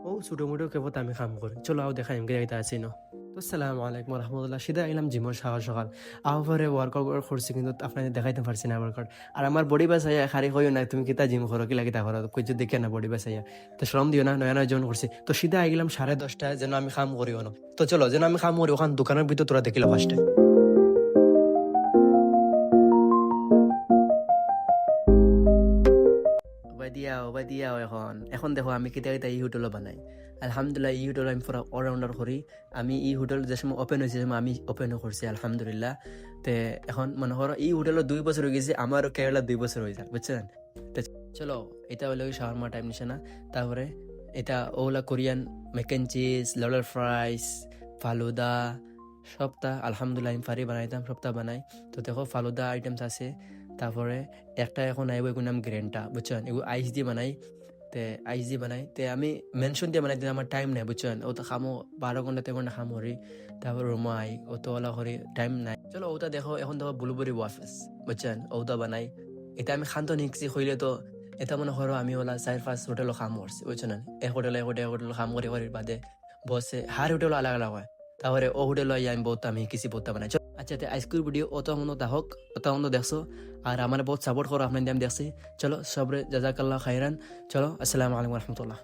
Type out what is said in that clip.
ও ছোটো মোটো কেবত আমি কাম করি চলো আও দেখাই এমকে যাইতে আছি ন তো আসসালামু আলাইকুম রহমতুল্লাহ সিধা আইলাম জিমর সকাল সকাল আহ্বারে ওয়ার্কআউট করছি কিন্তু আপনাদের দেখাইতে পারছি না ওয়ার্কআউট আর আমার বডি বাসাইয়া খারি হইও না তুমি কিতা জিম করো কি লাগিতা করো কই যদি দেখে না বডি বাসাইয়া তো শ্রম দিও না নয়া নয় জন করছি তো সিধা আইলাম 10:30 যেন আমি কাম করিও না তো চলো যেন আমি কাম করি ওখান দোকানের ভিতর তোরা দেখিলা ফার্স্টে ওবাদিয়াও এখন এখন দেখো আমি কেতিয়া কেতিয়া ই হোটেলও বানাই আলহামদুলিল্লাহ ই হোটেল আমি পুরা অলরাউন্ডার করি আমি ই হোটেল যে সময় ওপেন হয়েছে সময় আমি ওপেনও করছি আলহামদুলিল্লাহ তে এখন মনে করো এই হোটেলও 2 বছর হয়ে গেছে আমারও কেরালা 2 বছর হয়ে যায় বুঝছেন তো চলো এটা হলো শাওয়ারমা টাইম নিছে না তারপরে এটা ওলা কোরিয়ান মেক এন্ড চিজ ললার ফ্রাইস ফালুদা সবটা আলহামদুলিল্লাহ আমি পারি বানাইতাম সবটা বানাই তো দেখো ফালুদা আইটেমস আছে তারপরে একটা এখন আইব এগুলো নাম গ্রেনটা বুঝছেন এগুলো আইস দিয়ে বানাই আইস দিয়ে বানাই আমি মেনশন দিয়ে বানাই আমার টাইম নাই বুঝছেন ও তো খামো 12 ঘন্টা 13 ঘন্টা খামো হরি তারপর রুমাই ও তো ওলা করি টাইম নাই চলো ওটা দেখো এখন দেখো ব্লুবেরি ওয়াফেস বুঝছেন ওটা বানাই এটা আমি খান্ত নিচ্ছি হইলে তো এটা মনে করো আমি ওলা 4-5 হোটেলও খাম করছি বুঝছেন এক হোটেল খাম করি বাদে বসে হার হোটেল আলাদা আলাদা হয় তারপরে ও হোটেল আমি বহুত আমি কিছু বহুত বানাই আচ্ছা আজকের ভিডিও অত মনে দাহক অত মনে দেখছো আর আমার বহুত সাপোর্ট করো আপনার আমি দেখছি চলো সবরে জাজাকাল্লাহ খাইরান চলো আসসালামু আলাইকুম রহমতুল্লাহ